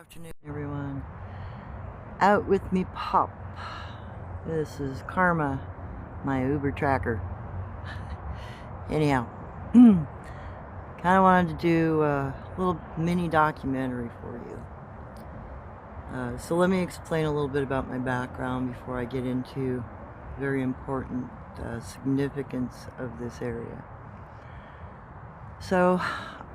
Afternoon, everyone. Out with me, Pop. This is Karma, my Uber tracker. Anyhow, kind of wanted to do a little mini documentary for you. So let me explain a little bit about my background before I get into very important significance of this area. So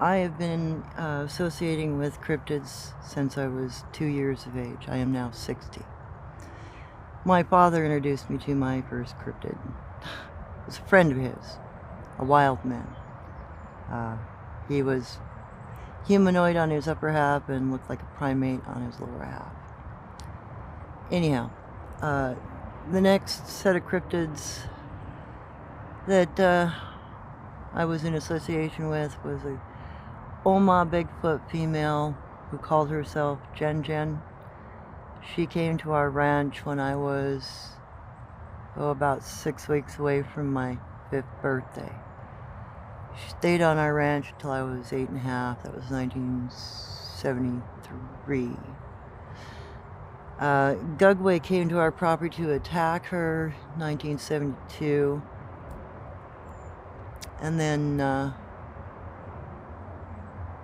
I have been associating with cryptids since I was 2 years of age. I am now 60. My father introduced me to my first cryptid. It was a friend of his, a wild man. He was humanoid on his upper half and looked like a primate on his lower half. Anyhow, the next set of cryptids that I was in association with was a Sabe Bigfoot female who called herself Jen. She came to our ranch when I was about 6 weeks away from my 5th birthday. She stayed on our ranch until I was 8 and a half. That was 1973. Gugway came to our property to attack her, 1972. And then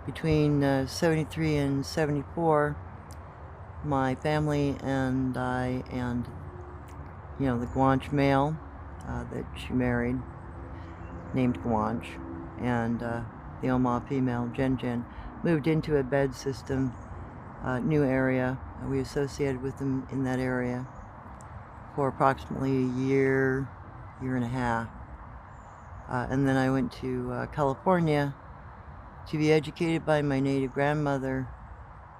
between 73 and 74, my family and I and, the Guanche male that she married, named Guanche, and the Oma female, Jen, moved into a bed system, new area. We associated with them in that area for approximately a year and a half. And then I went to California to be educated by my native grandmother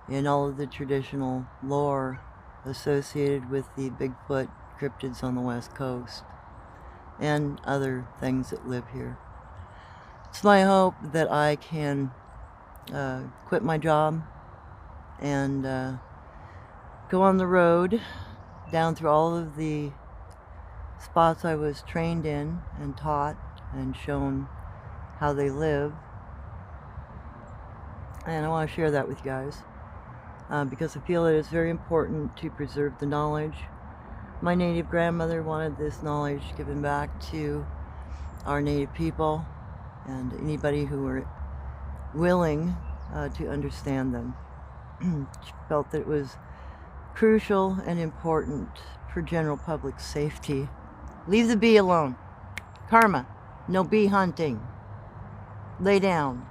in all of the traditional lore associated with the Bigfoot cryptids on the West Coast and other things that live here. It's my hope that I can quit my job and go on the road down through all of the spots I was trained in and taught and shown how they live. And I want to share that with you guys because I feel it is very important to preserve the knowledge. My native grandmother wanted this knowledge given back to our native people and anybody who were willing to understand them. She felt that it was crucial and important for general public safety. Leave the bee alone. Karma. No bee hunting. Lay down.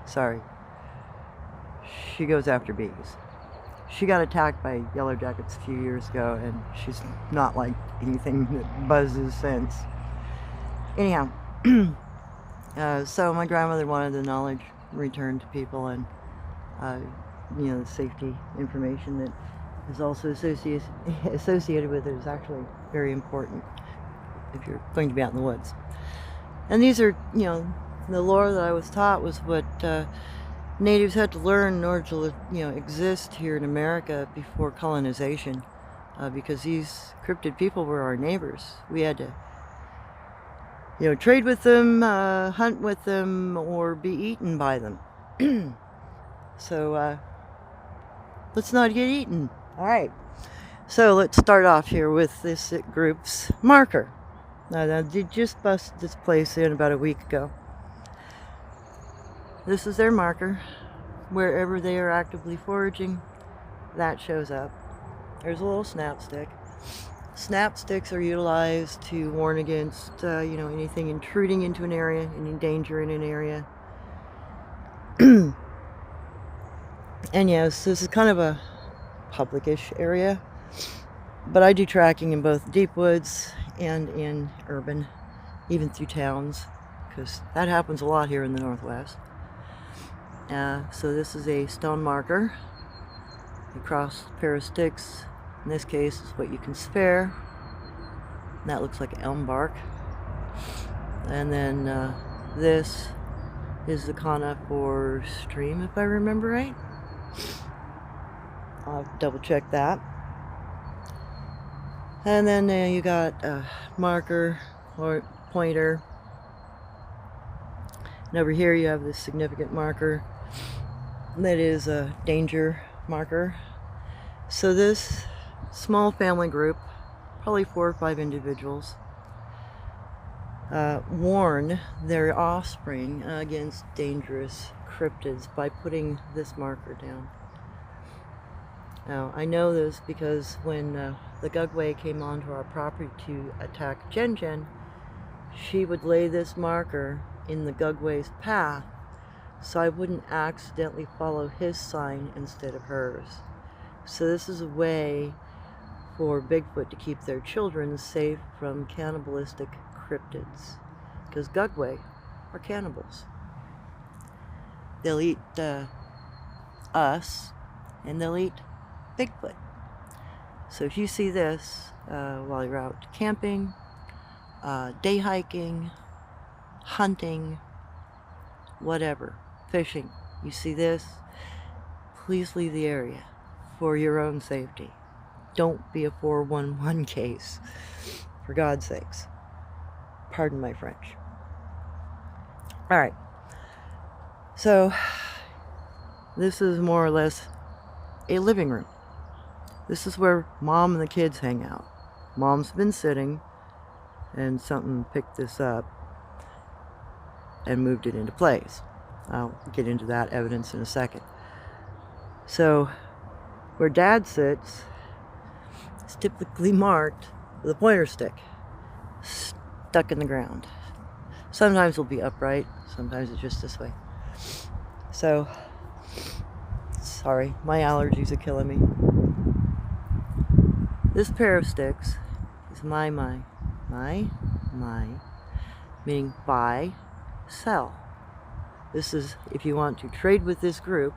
Sorry. She goes after bees. She got attacked by yellow jackets a few years ago, and she's not like anything that buzzes since. Anyhow, so my grandmother wanted the knowledge returned to people, and the safety information that is also associated with it is actually very important if you're going to be out in the woods. And these are, the lore that I was taught was what natives had to learn in order to, exist here in America before colonization, because these cryptid people were our neighbors. We had to, trade with them, hunt with them, or be eaten by them. So, let's not get eaten. All right. So let's start off here with this group's marker. Now, they just busted this place in about a week ago. This is their marker. Wherever they are actively foraging, that shows up. There's a little snap stick. Snap sticks are utilized to warn against, anything intruding into an area, any danger in an area. And yes, this is kind of a public-ish area, but I do tracking in both deep woods and in urban, even through towns, because that happens a lot here in the Northwest. So this is a stone marker. A cross pair of sticks. In this case, is what you can spare. And that looks like elm bark. And then this is the kana for stream, if I remember right. I'll have to double check that. And then you got a marker or pointer. And over here you have this significant marker. that is a danger marker. So this small family group, probably 4 or 5 individuals, warn their offspring against dangerous cryptids by putting this marker down. Now, I know this because when the Gugway came onto our property to attack Jen Jen, she would lay this marker in the Gugway's path so I wouldn't accidentally follow his sign instead of hers. So this is a way for Bigfoot to keep their children safe from cannibalistic cryptids, because Gugway are cannibals. They'll eat us, and they'll eat Bigfoot. So if you see this while you're out camping, day hiking, hunting, whatever, fishing, you see this, please leave the area for your own safety. Don't be a 411 case, for God's sakes. Pardon my French. All right. So this is more or less a living room. This is where Mom and the kids hang out. Mom's been sitting, and something picked this up and moved it into place. I'll get into that evidence in a second. So where Dad sits is typically marked with a pointer stick stuck in the ground. Sometimes it'll be upright, sometimes it's just this way. So, sorry, my allergies are killing me. This pair of sticks is my, meaning buy, sell. This is, if you want to trade with this group,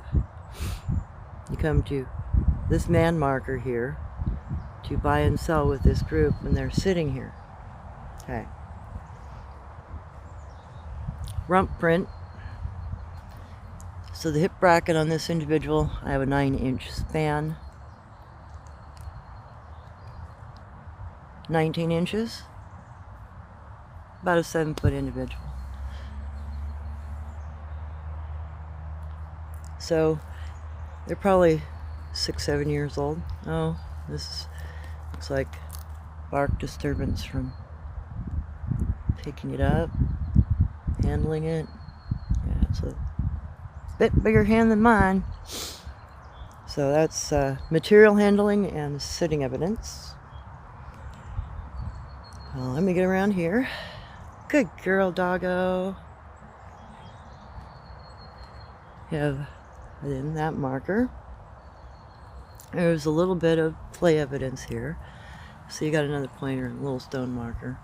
you come to this man marker here to buy and sell with this group when they're sitting here. Okay. Rump print. So the hip bracket on this individual, I have a 9-inch span. 19 inches. About a 7-foot individual. So they're probably 6-7 years old. Oh, this looks like bark disturbance from picking it up, handling it. Yeah, it's a bit bigger hand than mine. So that's material handling and sitting evidence. Well, let me get around here. Good girl, doggo. Have in that marker. There's a little bit of play evidence here. So you got another pointer and a little stone marker.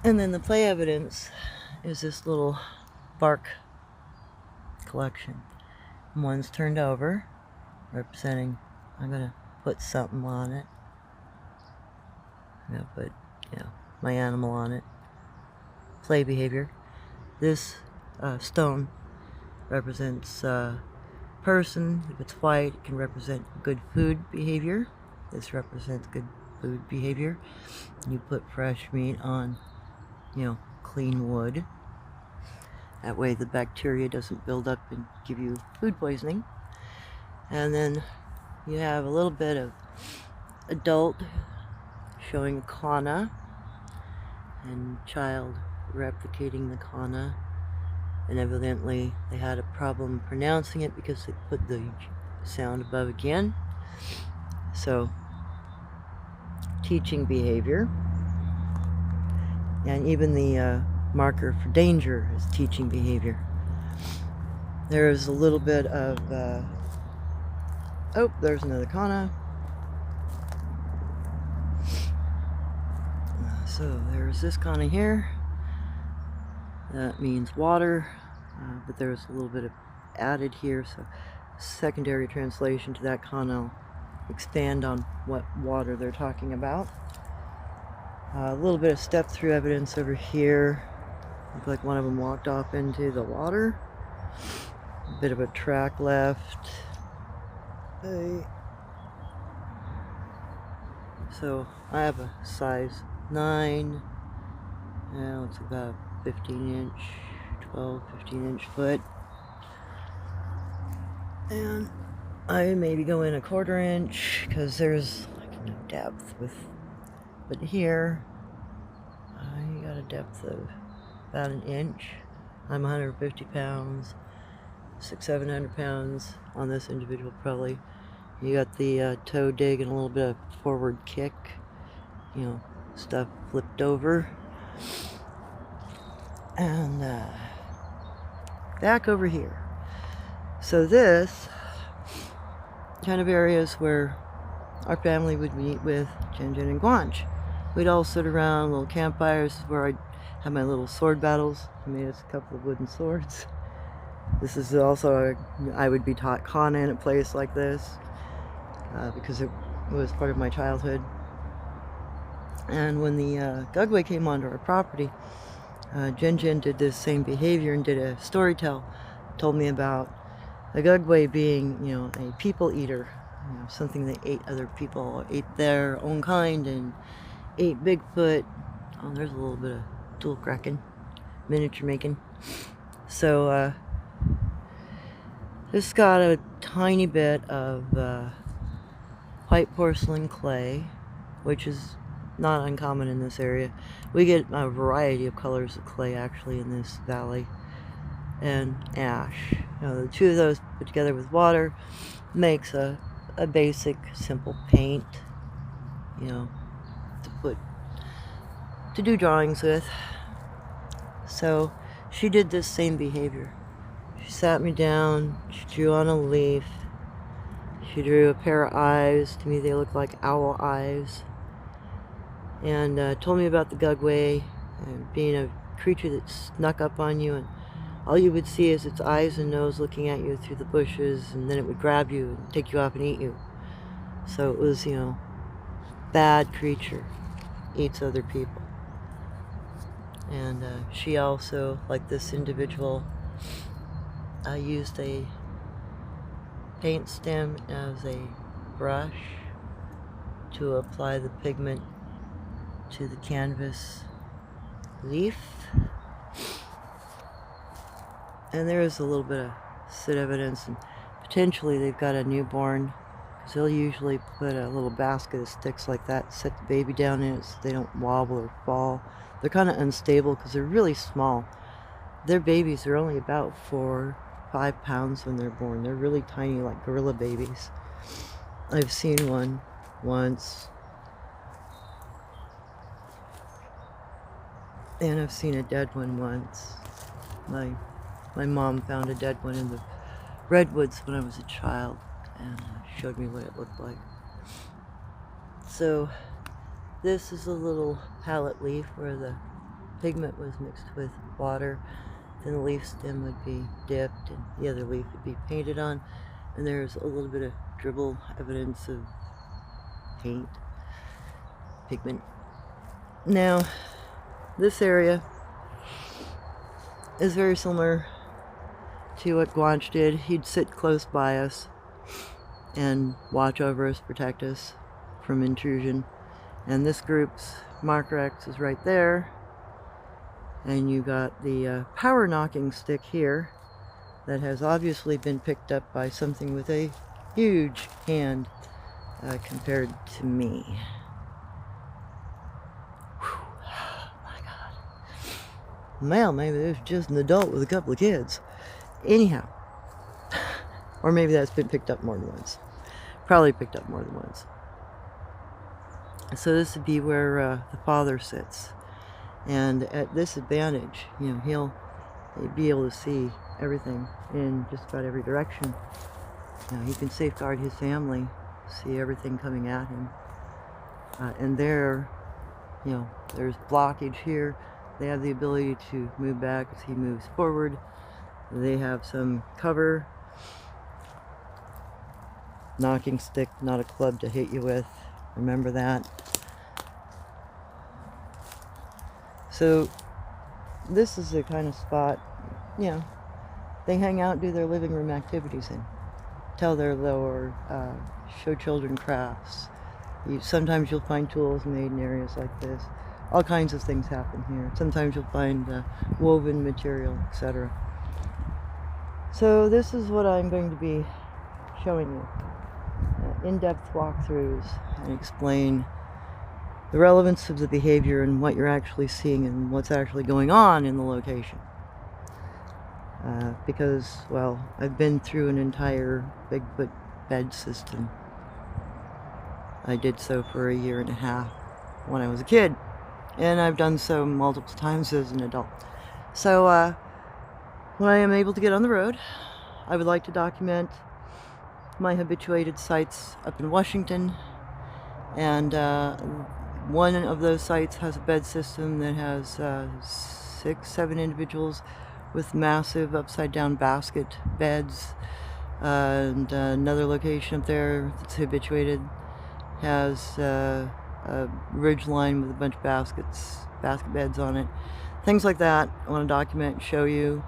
And then the play evidence is this little bark collection. One's turned over, representing, I'm going to put something on it. I'm going to put, my animal on it. Play behavior. This stone represents person. If it's white, it can represent good food behavior. This represents good food behavior. You put fresh meat on, clean wood. That way the bacteria doesn't build up and give you food poisoning. And then you have a little bit of adult showing a kana and child replicating the kana. And evidently they had a problem pronouncing it because they put the sound above again. So, teaching behavior. And even the marker for danger is teaching behavior. There's a little bit of, there's another kana. So there's this kana here. That means water, but there's a little bit of added here, so secondary translation to that kana. I'll expand on what water they're talking about. A little bit of step-through evidence over here. Looks like one of them walked off into the water. A bit of a track left. So I have a size 9. Now it's about 15-inch, 15-inch foot. And I maybe go in a 1/4 inch because there's like no depth but here I got a depth of about 1 inch. I'm 150 pounds, 600-700 pounds on this individual probably. You got the toe dig and a little bit of forward kick, you know, stuff flipped over. And back over here. So this kind of areas where our family would meet with Jin and Guanch. We'd all sit around little campfires where I'd have my little sword battles. I made us a couple of wooden swords. This is also, I would be taught kana in a place like this because it was part of my childhood. And when the Gugwe came onto our property, Jin did this same behavior and did a story tell. Told me about the Gugwe being, you know, a people eater, you know, something that ate other people, ate their own kind, and ate Bigfoot. Oh, there's a little bit of tool cracking, miniature making. So this got a tiny bit of white porcelain clay, which is not uncommon in this area. We get a variety of colors of clay actually in this valley, and ash. You know, the two of those put together with water makes a basic simple paint, you know, to do drawings with. So she did this same behavior. She sat me down, she drew on a leaf, she drew a pair of eyes. To me they look like owl eyes, and told me about the Gugwe being a creature that snuck up on you, and all you would see is its eyes and nose looking at you through the bushes, and then it would grab you and take you off and eat you. So it was, you know, bad creature, eats other people. And she also, like this individual, used a paint stem as a brush to apply the pigment to the canvas leaf. And there is a little bit of sit evidence, and potentially they've got a newborn, because they'll usually put a little basket of sticks like that, set the baby down in it so they don't wobble or fall. They're kind of unstable because they're really small. Their babies are only about 4-5 pounds when they're born. They're really tiny, like gorilla babies. I've seen one once, and I've seen a dead one once. My mom found a dead one in the redwoods when I was a child and showed me what it looked like. So this is a little palette leaf where the pigment was mixed with water. Then the leaf stem would be dipped and the other leaf would be painted on. And there's a little bit of dribble evidence of paint, pigment. Now, this area is very similar to what Guanch did. He'd sit close by us and watch over us, protect us from intrusion. And this group's marker X is right there. And you got the power knocking stick here that has obviously been picked up by something with a huge hand compared to me. Well, maybe there's just an adult with a couple of kids. Anyhow. Or maybe that's been picked up more than once. Probably picked up more than once. So this would be where the father sits. And at this advantage, you know, he'll be able to see everything in just about every direction. You know, he can safeguard his family, see everything coming at him. And there, you know, there's blockage here. They have the ability to move back as he moves forward. They have some cover. Knocking stick, not a club to hit you with. Remember that. So this is the kind of spot, you know, they hang out, do their living room activities in. Tell their lore, show children crafts. Sometimes you'll find tools made in areas like this. All kinds of things happen here. Sometimes you'll find woven material, etc. So this is what I'm going to be showing you in-depth walkthroughs and explain the relevance of the behavior and what you're actually seeing and what's actually going on in the location. Because, well, I've been through an entire Bigfoot bed system. I did so for a year and a half when I was a kid, and I've done so multiple times as an adult. So when I am able to get on the road, I would like to document my habituated sites up in Washington, and one of those sites has a bed system that has 6-7 individuals with massive upside down basket beds, and another location up there that's habituated has a ridge line with a bunch of basket beds on it. Things like that I want to document, show you,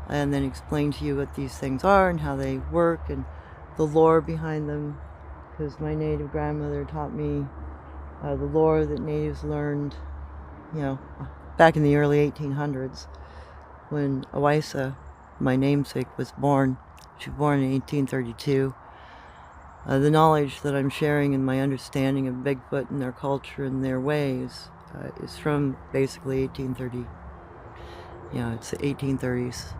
and then explain to you what these things are and how they work and the lore behind them, because my native grandmother taught me the lore that natives learned, back in the early 1800s when Owaissa, my namesake, was born. She was born in 1832. The knowledge that I'm sharing and my understanding of Bigfoot and their culture and their ways is from basically 1830. It's the 1830s,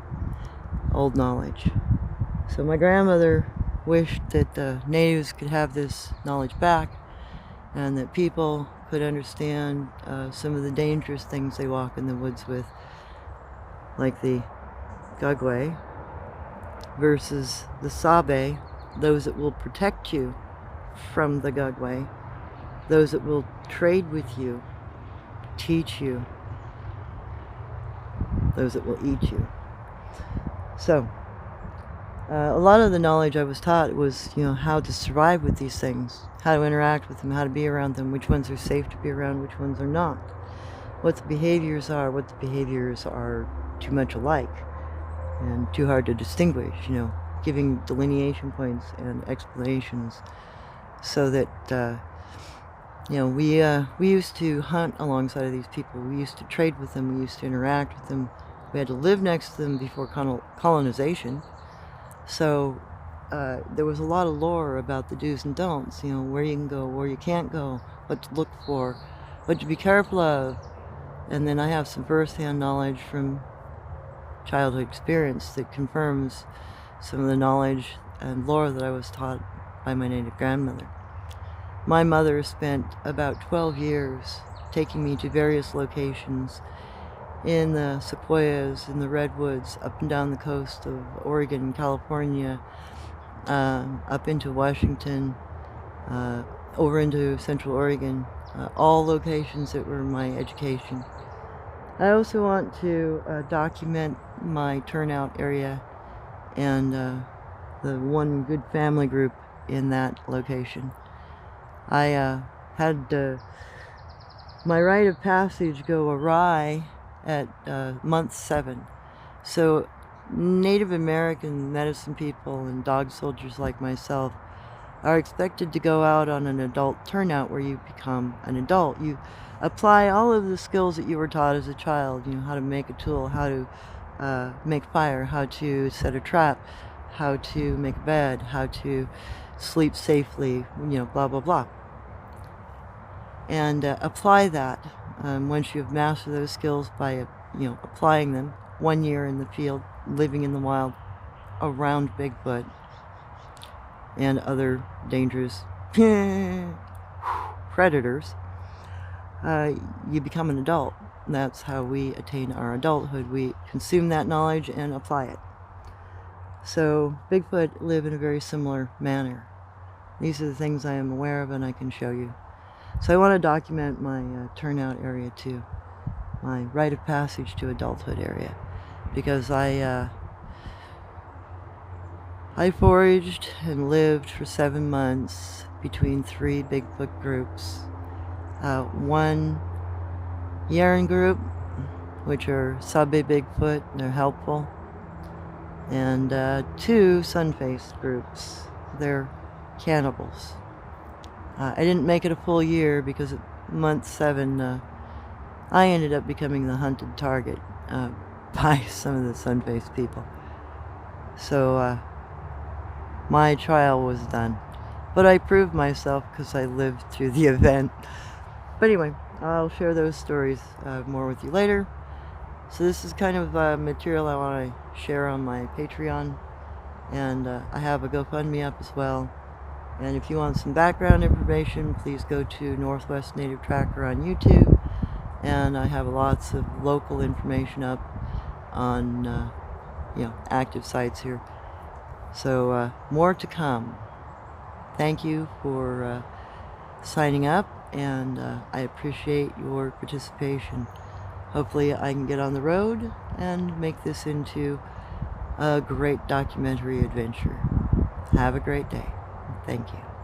old knowledge. So my grandmother wished that natives could have this knowledge back, and that people could understand some of the dangerous things they walk in the woods with, like the Gugwe versus the Sabe, those that will protect you from the Gugwe, those that will trade with you, teach you, those that will eat you. So a lot of the knowledge I was taught was, how to survive with these things, how to interact with them, how to be around them, which ones are safe to be around, which ones are not, what the behaviors are, what the behaviors are too much alike and too hard to distinguish, giving delineation points and explanations, so that we used to hunt alongside of these people. We used to trade with them. We used to interact with them. We had to live next to them before colonization. So there was a lot of lore about the do's and don'ts, where you can go, where you can't go, what to look for, what to be careful of. And then I have some first-hand knowledge from childhood experience that confirms some of the knowledge and lore that I was taught by my native grandmother. My mother spent about 12 years taking me to various locations in the sequoias, in the redwoods, up and down the coast of Oregon, California, up into Washington, over into Central Oregon, all locations that were my education. I also want to document my turnout area and the one good family group in that location. I had my rite of passage go awry at month 7. So Native American medicine people and dog soldiers like myself are expected to go out on an adult turnout where you become an adult. You apply all of the skills that you were taught as a child, how to make a tool, how to make fire, how to set a trap, how to make a bed, how to sleep safely, blah, blah, blah. And apply that once you've mastered those skills by, applying them 1 year in the field, living in the wild around Bigfoot and other dangerous predators. You become an adult. That's how we attain our adulthood. We consume that knowledge and apply it. So Bigfoot live in a very similar manner. These are the things I am aware of and I can show you. So I want to document my turnout area too, my rite of passage to adulthood area, because I foraged and lived for 7 months between 3 Bigfoot groups. One Yaren group, which are Sabe Bigfoot, they're helpful, and 2 sun-faced groups, they're cannibals. I didn't make it a full year because at month 7 I ended up becoming the hunted target by some of the sun-faced people. So my trial was done. But I proved myself because I lived through the event. But anyway, I'll share those stories more with you later. So this is kind of material I want to share on my Patreon. And I have a GoFundMe up as well. And if you want some background information, please go to Northwest Native Tracker on YouTube. And I have lots of local information up on active sites here. So more to come. Thank you for signing up, and I appreciate your participation. Hopefully I can get on the road and make this into a great documentary adventure. Have a great day. Thank you.